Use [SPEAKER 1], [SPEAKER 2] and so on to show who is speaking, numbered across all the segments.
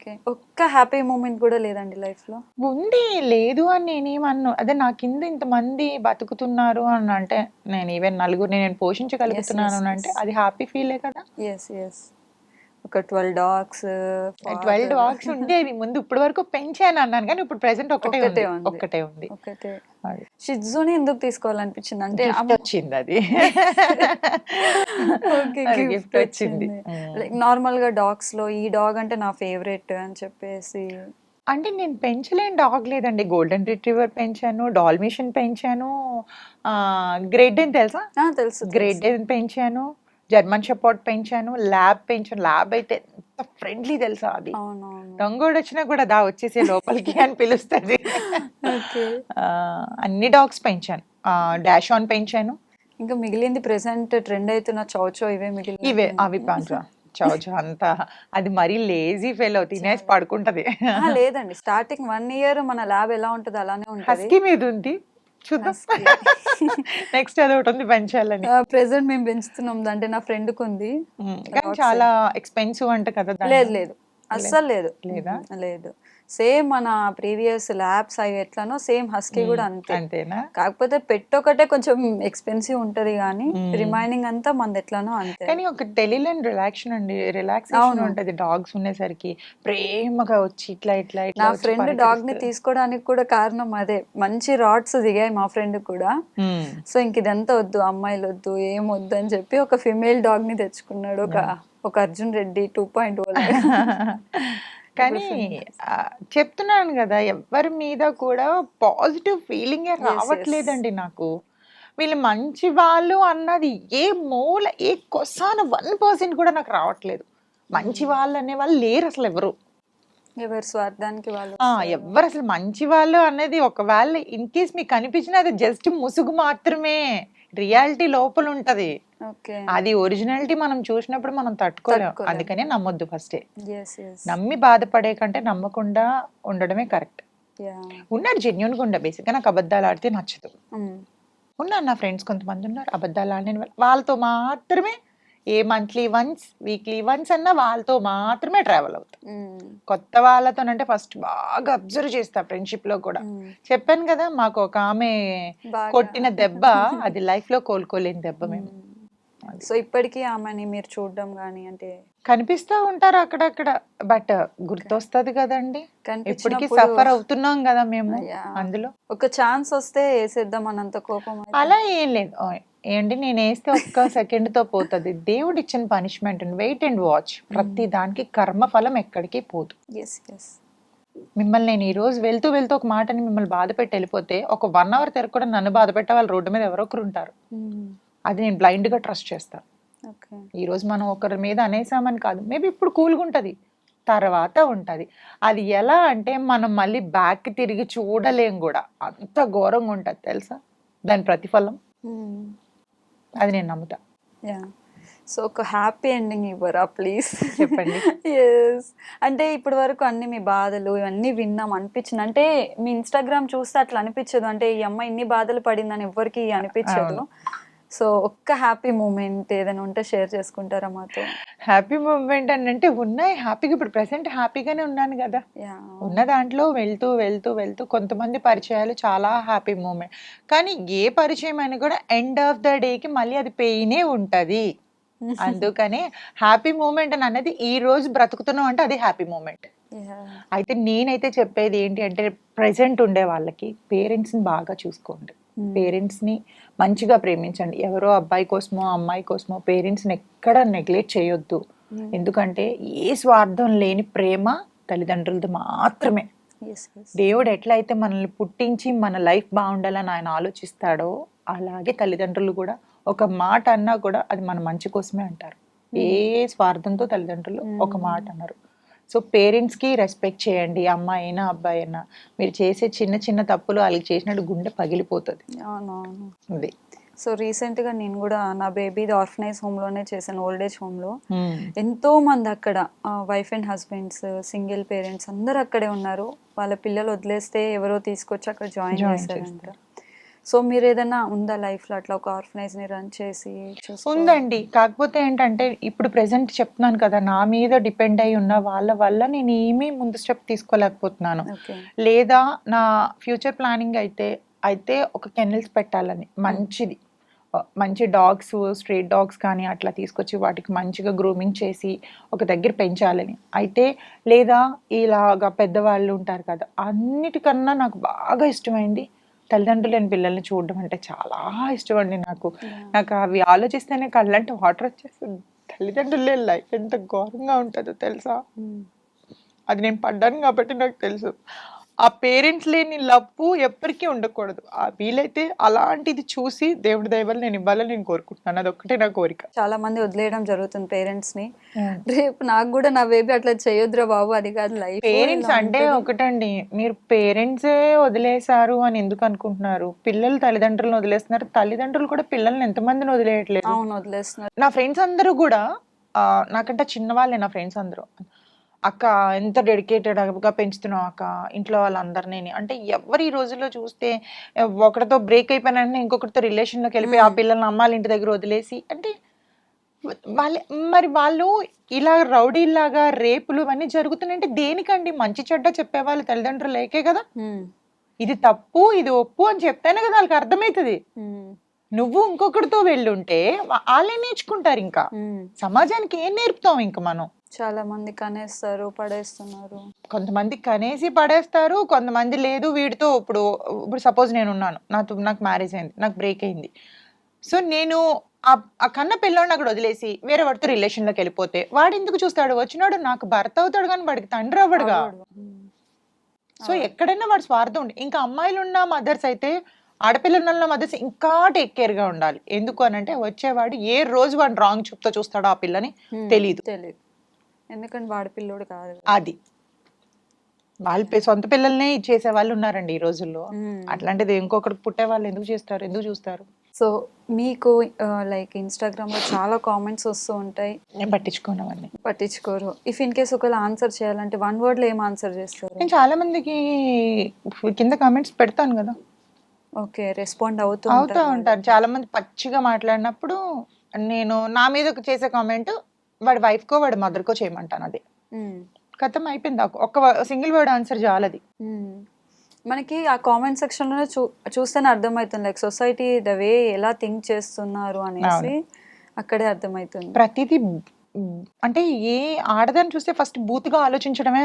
[SPEAKER 1] Okay. ఒక్క happy moment కూడా లేదండి లైఫ్‌లో?
[SPEAKER 2] ఉంది. లేదు అని నేనేమనను. అదే నా కింద ఇంతమంది బతుకుతున్నారు అని అంటే, నేను ఈవెన్ నలుగురిని నేను
[SPEAKER 1] యెస్.
[SPEAKER 2] పోషించగలుగుతున్నాను
[SPEAKER 1] యెస్.
[SPEAKER 2] అంటే,
[SPEAKER 1] యెస్.
[SPEAKER 2] అది హ్యాపీ ఫీలే కదా!
[SPEAKER 1] యెస్. యెస్. ఒక 12 డాగ్స్,
[SPEAKER 2] 12
[SPEAKER 1] ఫాదర్.
[SPEAKER 2] డాగ్స్ ఉండేవి ముందు. ఇప్పటి వరకు పెంచాను అన్నాను కానీ, ఇప్పుడు ప్రెజెంట్ ఒకటే
[SPEAKER 1] ఒక్కటే
[SPEAKER 2] ఉంది.
[SPEAKER 1] ఉంది.
[SPEAKER 2] ఒక్కటే ఉంది.
[SPEAKER 1] ఒకటే.
[SPEAKER 2] అది.
[SPEAKER 1] షీ ట్జూని ఎందుకు తీసుకోవాలనిపించింది? అంటే
[SPEAKER 2] గిఫ్ట్ వచ్చిందది.
[SPEAKER 1] ఓకే.
[SPEAKER 2] అది
[SPEAKER 1] గిఫ్ట్
[SPEAKER 2] గిఫ్ట్ వచ్చింది.
[SPEAKER 1] వచ్చింది. లైక్ నార్మల్‌గా డాగ్స్‌లో ఈ డాగ్ అంటే నా ఫేవరెట్ అని చెప్పేసి.
[SPEAKER 2] అంటే నేను పెంచలేని డాగ్ లేదండి. గోల్డెన్ రిట్రీవర్ పెంచాను, డాల్మేషన్ పెంచాను, గ్రేట్ డేన్ తెలుసా?
[SPEAKER 1] ఆ! తెలుసు.
[SPEAKER 2] గ్రేట్
[SPEAKER 1] తెలుసు.
[SPEAKER 2] డేన్ పెంచాను, జర్మన్ షెపర్డ్ పెంచాను, ల్యాబ్ పెంచాను. ల్యాబ్ అయితే ఎంత ఫ్రెండ్లీ తెలుసా అది.
[SPEAKER 1] అవునవును.
[SPEAKER 2] దొంగోడొచ్చినా కూడా దా వచ్చేసేయ్ లోపలికి అని పిలుస్తది.
[SPEAKER 1] ఓకే.
[SPEAKER 2] అన్ని డాగ్స్ పెంచాను. డాషాన్ పెంచాను.
[SPEAKER 1] ఇంకా మిగిలింది ప్రెజెంట్ ట్రెండ్ అయితున్న చౌచో ఇవే
[SPEAKER 2] అవి
[SPEAKER 1] మిగిలినట్టున్నాయి.
[SPEAKER 2] పంచా చౌ చౌ అంతా అది మరీ లేజీ ఫెలో తినేసి
[SPEAKER 1] చాలా.
[SPEAKER 2] పడుకుంటది.
[SPEAKER 1] అహా! లేదండి. స్టార్టింగ్ 1 ఇయర్ మన ల్యాబ్ ఎలా ఉంటదో అలానే ఉంటది.
[SPEAKER 2] హస్కీ మీద ఉంది. చూద్దాం.
[SPEAKER 1] హస్కీ.
[SPEAKER 2] నెక్స్ట్ అదొకటుంది పెంచాలని.
[SPEAKER 1] ప్రెజెంట్ మేము పెంచుతున్నాం. అంటే నా ఫ్రెండ్‌కుంది
[SPEAKER 2] కానీ
[SPEAKER 1] డాగ్స్.
[SPEAKER 2] చాలా ఎక్స్‌పెన్సివ్ అంట కదా
[SPEAKER 1] లేదు.
[SPEAKER 2] దాంట్లో?
[SPEAKER 1] లేదు. అస్సలు లేదు.
[SPEAKER 2] లేదా?
[SPEAKER 1] లేదు. సేమ్ మన ప్రీవియస్ ల్యాబ్స్ అవి ఎట్లనో సేమ్ హస్కీ గూడా అంతే.
[SPEAKER 2] అంతేనా?
[SPEAKER 1] కాకపోతే పెట్ ఒకటే కొంచెం ఎక్స్‌పెన్సివ్ ఉంటది గానీ,
[SPEAKER 2] హ్మ్.
[SPEAKER 1] రిమైనింగ్ అంతా మనదెట్లనో అంతే.
[SPEAKER 2] కానీ ఒక తెలియలేని రిలాక్సేషన్
[SPEAKER 1] అవును.
[SPEAKER 2] ఉంటది డాగ్స్ ఉండేసరికి. ప్రేమగా వచ్చి ఇట్లా ఇట్లా
[SPEAKER 1] నా
[SPEAKER 2] ఇట్లా వచ్చి
[SPEAKER 1] ఫ్రెండ్ డాగ్‌ని
[SPEAKER 2] పలకరిస్తది.
[SPEAKER 1] తీసుకోవడానికి కూడా కారణం అదే. మంచి రాట్స్ దిగాయి మా ఫ్రెండ్‌కి కూడా.
[SPEAKER 2] హ్మ్.
[SPEAKER 1] సో, ఇంకిదంతా వద్దు, అమ్మాయిలొద్దు, ఏమొద్దు అని చెప్పి ఒక ఫీమేల్ డాగ్‌ని తెచ్చుకున్నాడు.
[SPEAKER 2] యాహ్!
[SPEAKER 1] ఒక అర్జున్ రెడ్డి 2.0 లాగా. ఇప్పుడు
[SPEAKER 2] కానీ
[SPEAKER 1] ఫేమస్.
[SPEAKER 2] చెప్తున్నాను గదా! ఎవ్వరి మీద కూడా పాజిటివ్ ఫీలింగే
[SPEAKER 1] యెస్. యెస్.
[SPEAKER 2] రావట్లేదండి నాకు. వీళ్ళు మంచి వాళ్ళు అన్నది ఏ మూల, ఏ కొసాన 1% కూడా నాకు రావట్లేదు. మంచి వాళ్ళనే వాళ్ళు లేరసలెవరు.
[SPEAKER 1] ఎవరి స్వార్థానికి వాళ్ళొస్తారు.
[SPEAKER 2] ఎవ్వరసలు మంచి వాళ్ళు అనేది ఒకవేళ ఇన్‌కేస్ మీకు కనిపించినా అది జస్ట్ ముసుగు మాత్రమే. రియాలిటీ లోపలుంటది.
[SPEAKER 1] ఓకే.
[SPEAKER 2] అది ఒరిజినాలిటీ మనం చూసినప్పుడు మనం తట్టుకోలేం.
[SPEAKER 1] తట్టుకోలేం.
[SPEAKER 2] అందుకనే నమ్మొద్దు ఫస్టే.
[SPEAKER 1] యెస్. యెస్.
[SPEAKER 2] నమ్మి బాధపడే కంటే నమ్మకుండా ఉండడమే కరెక్ట్.
[SPEAKER 1] యాహ్!
[SPEAKER 2] ఉన్నారు జెన్యూన్‌గా బేసిక్‌గా నాకు అబద్ధాలు ఆడితే నచ్చదు.
[SPEAKER 1] హ్మ్.
[SPEAKER 2] ఉన్నారు నా ఫ్రెండ్స్ కొంతమంది ఉన్నారు అబద్ధాలు ఆడలేని వాళ్ళు. వాళ్ళతో మాత్రమే ఏ మంత్లీ వన్స్, వీక్లీ వన్స్ అన్నా వాళ్ళతో మాత్రమే ట్రావెల్ అవుతా.
[SPEAKER 1] హ్మ్.
[SPEAKER 2] కొత్త వాళ్ళతోనంటే ఫస్ట్ బాగా అబ్జర్వ్ చేస్తా ఫ్రెండ్‌షిప్‌లో కూడా.
[SPEAKER 1] హ్మ్.
[SPEAKER 2] చెప్పాను కదా! మాకు ఒక ఆమె
[SPEAKER 1] బాగా.
[SPEAKER 2] కొట్టిన దెబ్బ అది లైఫ్‌లో కోలుకోలేని దెబ్బ మేము.
[SPEAKER 1] హ్మ్.
[SPEAKER 2] అది.
[SPEAKER 1] సో, ఇప్పటికి ఆమెని మీరు చూడడం గాని అంటే
[SPEAKER 2] కనిపిస్తా ఉంటారు అక్కడక్కడ. But
[SPEAKER 1] okay.
[SPEAKER 2] గుర్తొస్తది కదండీ! ఎప్పటికి
[SPEAKER 1] కనిపించినప్పుడు
[SPEAKER 2] సఫర్ అవుతున్నాం గదా మేము
[SPEAKER 1] యాహ్!
[SPEAKER 2] అందులో.
[SPEAKER 1] ఒక ఛాన్స్ వస్తే ఏసేద్దాం అన్నంత కోపం అయితే.
[SPEAKER 2] అలా ఏం లేదు. ఏండి నేనేస్తే ఒక్క సెకండ్‌తో పోతది. దేవుడిచ్చిన పనిష్మెంట్ వెయిట్ అండ్ వాచ్. ప్రతి దానికి కర్మఫలం ఎక్కడికి పోదు.
[SPEAKER 1] యెస్. యెస్.
[SPEAKER 2] మిమ్మల్ని నేను ఈరోజు వెళ్తూ వెళ్తూ ఒక మాటని మిమ్మల్ని బాధపెట్టి వెళ్ళిపోతే, ఒక 1 అవర్ తిరగకుండా నన్ను బాధపెట్టే వాళ్ళు రోడ్డు మీద ఎవరో ఒకరు ఉంటారు.
[SPEAKER 1] హ్మ్.
[SPEAKER 2] అది నేను బ్లైండ్‌గా ట్రస్ట్ చేస్తా.
[SPEAKER 1] ఓకే.
[SPEAKER 2] ఈరోజు మనం ఒకరి మీద అనేసామని కాదు. మేబీ ఇప్పుడు కూల్‌గుంటది. తర్వాత ఉంటది. అది ఎలా అంటే మనం మళ్ళీ బ్యాక్‌కి తిరిగి చూడలేం గూడా. అంత ఘోరంగా ఉంటది తెలుసా? దాని ప్రతిఫలం.
[SPEAKER 1] హ్మ్.
[SPEAKER 2] అది నేను నమ్ముతా.
[SPEAKER 1] యాహ్! సో, ఒక హ్యాపీ ఎండింగ్ ఇవ్వరా ప్లీజ్?
[SPEAKER 2] చెప్పండి.
[SPEAKER 1] యెస్. అంటే ఇప్పటి వరకు అన్ని మీ బాధలు ఇవన్నీ విన్నాం అనిపించింది. అంటే మీ ఇన్‌స్టాగ్రామ్ చూస్తే అట్లా అనిపించదు. అంటే ఈ అమ్మాయి ఇన్ని బాధలు పడిందని ఎవ్వరికీ అనిపించదు.
[SPEAKER 2] అవును.
[SPEAKER 1] సో, ఒక్క హ్యాపీ మూమెంట్ ఏదైనా ఉంటే షేర్ చేసుకుంటారా మాతో?
[SPEAKER 2] హ్యాపీ మూమెంట్ అనంటే ఉన్నాయి. హ్యాపీగా ఇప్పుడు ప్రెజెంట్ హ్యాపీగానే ఉన్నాను గదా!
[SPEAKER 1] యాహ్!
[SPEAKER 2] ఉన్న దాంట్లో వెళ్తూ, వెళ్తూ, వెళ్తూ కొంతమంది పరిచయాలు చాలా హ్యాపీ మూమెంట్. కానీ ఏ పరిచయం అయినా కూడా ఎండ్ ఆఫ్ ద డేకి మళ్ళీ అది పెయినే ఉంటది. అందుకనే హ్యాపీ మూమెంట్ అని అన్నది ఈ రోజు బ్రతుకుతున్నాం అంటే అది హ్యాపీ మూమెంట్.
[SPEAKER 1] యాహ్!
[SPEAKER 2] అయితే నేనైతే చెప్పేది ఏంటి అంటే ప్రెజెంట్ ఉండే వాళ్ళకి పేరెంట్స్‌ని బాగా చూసుకోండి.
[SPEAKER 1] హ్మ్.
[SPEAKER 2] పేరెంట్స్‌ని మంచిగా ప్రేమించండి. ఎవరో అబ్బాయి కోసమో, అమ్మాయి కోసమో పేరెంట్స్‌ని ఎక్కడ నెగ్లెక్ట్ చేయొద్దు.
[SPEAKER 1] హ్మ్.
[SPEAKER 2] ఎందుకంటే ఏ స్వార్థం లేని ప్రేమ తల్లిదండ్రులది మాత్రమే.
[SPEAKER 1] యెస్. యెస్.
[SPEAKER 2] దేవుడు ఎట్లయితే మనల్ని పుట్టించి మన లైఫ్ బాగుండాలని ఆయన ఆలోచిస్తాడో అలాగే తల్లిదండ్రులు కూడా ఒక మాట అన్నా కూడా అది మన మంచి కోసమే అంటారు. ఏ స్వార్థంతో తల్లిదండ్రులు ఒక మాట అన్నారు. సో పేరెంట్స్‌కి రెస్పెక్ట్ చేయండి. అమ్మాయి అయినా, అబ్బాయి అయినా. మీరు చేసే చిన్న చిన్న తప్పులు ఆళ్ళకి చేసినట్టు గుండె పగిలిపోతది.
[SPEAKER 1] అవునవును.
[SPEAKER 2] అది.
[SPEAKER 1] సో, రీసెంట్‌గా నేను గూడా నా బేబీది ఆర్ఫనైజ్ హోమ్‌లోనే చేశాను. ఓల్డ్ ఏజ్ హోమ్‌లో.
[SPEAKER 2] హ్మ్.
[SPEAKER 1] ఎంతో మంది అక్కడ wife and husbands, single parents అందరూ అక్కడే ఉన్నారు. వాళ్ళ పిల్లలు వదిలేస్తే ఎవరో తీసుకొచ్చి అక్కడ జాయిన్
[SPEAKER 2] జాయిన్
[SPEAKER 1] చేశారంట.
[SPEAKER 2] చేస్తారు.
[SPEAKER 1] సో మీరు ఏదైనా ఉందా లైఫ్లో అట్లా ఒక ఆర్ఫనైజ్ని రన్ చేసి
[SPEAKER 2] ఉందండి. కాకపోతే ఏంటంటే ఇప్పుడు ప్రెజెంట్ చెప్తున్నాను కదా! నా మీద డిపెండ్ అయ్యి ఉన్న వాళ్ళ వల్ల నేను ఏమీ ముందు స్టెప్ తీసుకోలేకపోతున్నాను.
[SPEAKER 1] ఓకే.
[SPEAKER 2] లేదా నా ఫ్యూచర్ ప్లానింగ్ అయితే ఒక కెన్నెల్స్ పెట్టాలని మంచిది. మంచి డాగ్స్, స్ట్రీట్ డాగ్స్ కానీ అట్లా తీసుకొచ్చి వాటికి మంచిగా గ్రూమింగ్ చేసి ఒక దగ్గర పెంచాలని. అయితే లేదా ఇలాగా పెద్దవాళ్ళు ఉంటారు కదా! అన్నిటికన్నా నాకు బాగా ఇష్టమైంది తల్లిదండ్రులు లేని పిల్లల్ని చూడడం అంటే చాలా ఇష్టం అండి నాకు. నాకు అవి ఆలోచిస్తేనే కళ్ళంటే వాటర్ వచ్చేస్తుంది. తల్లిదండ్రులు లేని లైఫ్ ఎంత ఘోరంగా ఉంటుందో తెలుసా? అది నేను పడ్డాను కాబట్టి నాకు తెలుసు. ఆ పేరెంట్స్ లేని లవ్ ఎప్పటికీ ఉండకూడదు. వీలైతే అలాంటిది చూసి దేవుడి దయ వల్ల నేను ఇవ్వాలని నేను కోరుకుంటున్నాను. అదొక్కటే నా కోరిక.
[SPEAKER 1] చాలా మంది వదిలేయడం జరుగుతుంది పేరెంట్స్ ని. రేపు నాకు కూడా నా బేబీ అట్లా చేయొద్దురా బాబు, అది కాదు లైఫ్.
[SPEAKER 2] పేరెంట్స్ అంటే ఒకటండి, మీరు పేరెంట్సే వదిలేశారు అని ఎందుకు అనుకుంటున్నారు? పిల్లలు తల్లిదండ్రులను వదిలేస్తున్నారు. తల్లిదండ్రులు కూడా పిల్లల్ని ఎంతమందిని వదిలేయట్లేదు.
[SPEAKER 1] అవును, వదిలేస్తున్నారు.
[SPEAKER 2] నా ఫ్రెండ్స్ అందరూ కూడా నాకంటే చిన్నవాళ్ళే నా ఫ్రెండ్స్ అందరూ. అక్క ఎంత డెడికేటెడ్గా పెంచుతున్నావు అక్క, ఇంట్లో వాళ్ళందరినీ అంటే ఎవరు ఈ రోజుల్లో చూస్తే ఒకరితో బ్రేక్ అయిపోయినా ఇంకొకరితో రిలేషన్లోకి వెళ్ళిపోయి ఆ పిల్లల్ని అమ్మాళ్ళ ఇంటి దగ్గర వదిలేసి అంటే వాళ్ళు ఇలా రౌడీలాగా రేపులు ఇవన్నీ జరుగుతున్నాయంటే దేనికండి? మంచి చెడ్డ చెప్పేవాళ్ళు తల్లిదండ్రులు లేకే కదా. ఇది తప్పు ఇది ఒప్పు అని చెప్తేనే కదా వాళ్ళకి అర్థమవుతుంది. నువ్వు ఇంకొకరితో వెళ్ళుంటే వాళ్ళే నేర్చుకుంటారు. ఇంకా సమాజానికి ఏం నేర్పుతాం ఇంకా మనం?
[SPEAKER 1] చాలా మంది కనేస్తారు, పడేస్తున్నారు.
[SPEAKER 2] కొంతమంది కనేసి పడేస్తారు, కొంతమంది లేదు వీడితో ఇప్పుడు సపోజ్ నేను ఉన్నాను, నాకు మ్యారేజ్ అయింది, నాకు బ్రేక్ అయింది. సో నేను ఆ కన్న పిల్లోడిని అక్కడ వదిలేసి వేరే వాడితో రిలేషన్లోకి వెళ్ళిపోతే వాడు ఎందుకు చూస్తాడు? వచ్చినాడు నాకు భర్త అవుతాడు కానీ వాడికి తండ్రి అవ్వడుగా. సో ఎక్కడైనా వాడు స్వార్థం ఉండి. ఇంకా అమ్మాయిలు ఉన్న మదర్స్ అయితే, ఆడపిల్లలు ఉన్న మదర్స్ ఇంకా టేక్ కేర్గా ఉండాలి. ఎందుకు అని అంటే వచ్చేవాడు ఏ రోజు వాడు రాంగ్ చూపుతో చూస్తాడో ఆ పిల్లని తెలియదు.
[SPEAKER 1] ఎందుకంటే వాడి పిల్లోడు కాదు.
[SPEAKER 2] అది వాళ్ళ సొంత పిల్లల్నే ఇచ్చేసే వాళ్ళు ఉన్నారండి ఈ రోజుల్లో. అట్లాంటిది ఇంకొకరికి పుట్టే వాళ్ళు ఎందుకు చేస్తారు, ఎందుకు చూస్తారు?
[SPEAKER 1] సో మీకు లైక్ ఇన్స్టాగ్రామ్ లో చాలా కామెంట్స్ వస్తూ ఉంటాయి.
[SPEAKER 2] నేను పట్టించుకోనవన్నీ.
[SPEAKER 1] పట్టించుకోరు. ఇఫ్ ఇన్ కేస్ ఒకవేళ ఆన్సర్ చేయాలంటే వన్ వర్డ్ లో ఏం ఆన్సర్ చేస్తారు?
[SPEAKER 2] నేను చాలా మందికి కింద కామెంట్స్ పెడతాను కదా.
[SPEAKER 1] ఓకే, రెస్పాండ్ అవుతూ
[SPEAKER 2] ఉంటారు. చాలా మంది పచ్చిగా మాట్లాడినప్పుడు నేను నా మీద చేసే కామెంట్ వాడి వైఫ్ కో వాడి మదర్ కో చేయమంటాను. అది కథం అయిపోయింది. ఒక్క సింగిల్ వర్డ్ ఆన్సర్ చాలది.
[SPEAKER 1] మనకి ఆ కామెంట్ సెక్షన్ లోనే చూస్తేనే అర్థమవుతుంది లైక్ సొసైటీ ద వే ఎలా థింక్ చేస్తున్నారు అనేసి అక్కడే అర్థమవుతుంది.
[SPEAKER 2] ప్రతిదీ అంటే ఏ ఆడదాన్ని చూస్తే ఫస్ట్ బూత్గా ఆలోచించడమే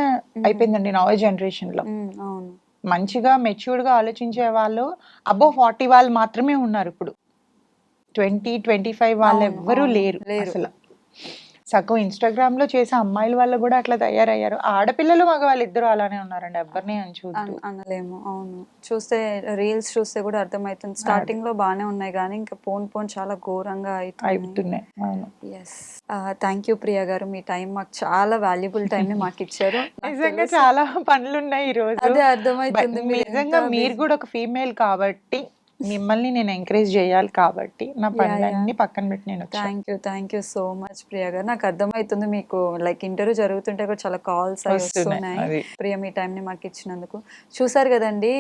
[SPEAKER 2] అయిపోయిందండి నా జనరేషన్ లో.
[SPEAKER 1] అవును,
[SPEAKER 2] మంచిగా మెచ్యూర్డ్ గా ఆలోచించే వాళ్ళు అబోవ్ 40 వాళ్ళు మాత్రమే ఉన్నారు. ఇప్పుడు 20-25 వాళ్ళు ఎవ్వరూ లేరు అసలు. సగం ఇన్స్టాగ్రామ్ లో చేసే అమ్మాయిల వల్ల కూడా అట్లా తయారయ్యారు. ఆడపిల్లలు మగవాళ్ళు ఇద్దరు అలానే ఉన్నారండి. ఎవరిని
[SPEAKER 1] అనలేము. అవును, చూస్తే రీల్స్ చూస్తే కూడా అర్థమవుతుంది. స్టార్టింగ్ లో బాగానే ఉన్నాయి కానీ ఇంకా పోన్ చాలా ఘోరంగా
[SPEAKER 2] అవుతున్నాయి.
[SPEAKER 1] ఎస్, థ్యాంక్ యూ ప్రియా గారు, మీ టైం మాకు చాలా వాల్యుబుల్ టైం ని మాకు ఇచ్చారు.
[SPEAKER 2] నిజంగా చాలా పనులు ఉన్నాయి ఈ రోజు.
[SPEAKER 1] అదే అర్థమవుతుంది.
[SPEAKER 2] నిజంగా మీరు కూడా ఒక ఫీమేల్ కాబట్టి మిమ్మల్ని నేను ఎంకరేజ్ చేయాలి కాబట్టి నా పనులన్నీ పక్కన పెట్టి నేను.
[SPEAKER 1] Thank you so much Priya గారు. నాకు అర్థమవుతుంది మీకు లైక్ ఇంటర్వ్యూ జరుగుతుంటే కూడా చాలా కాల్స్ వస్తున్నాయి. ప్రియా మీ టైం ని మాకు ఇచ్చినందుకు. చూసారు కదండి,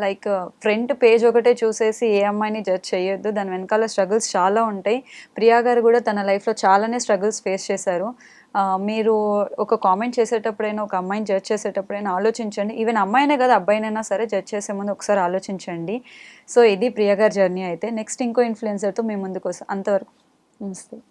[SPEAKER 1] లైక్ ఫ్రంట్ పేజ్ ఒకటే చూసేసి ఏ అమ్మాయిని జడ్జ్ చేయొద్దు, దాని వెనకాల స్ట్రగుల్స్ చాలా ఉంటాయి. ప్రియా గారు కూడా తన లైఫ్ లో చాలానే స్ట్రగుల్స్ ఫేస్ చేశారు. మీరు ఒక కామెంట్ చేసేటప్పుడైనా, ఒక అమ్మాయిని జడ్జ్ చేసేటప్పుడైనా ఆలోచించండి. ఈవెన్ అమ్మాయినే కదా అబ్బాయినైనా సరే జడ్జ్ చేసే ముందు ఒకసారి ఆలోచించండి. సో ఇది ప్రియా గారి జర్నీ. అయితే నెక్స్ట్ ఇంకో ఇన్ఫ్లుయెన్సర్తో మీ ముందుకు వస్తాం. అంతవరకు నమస్తే.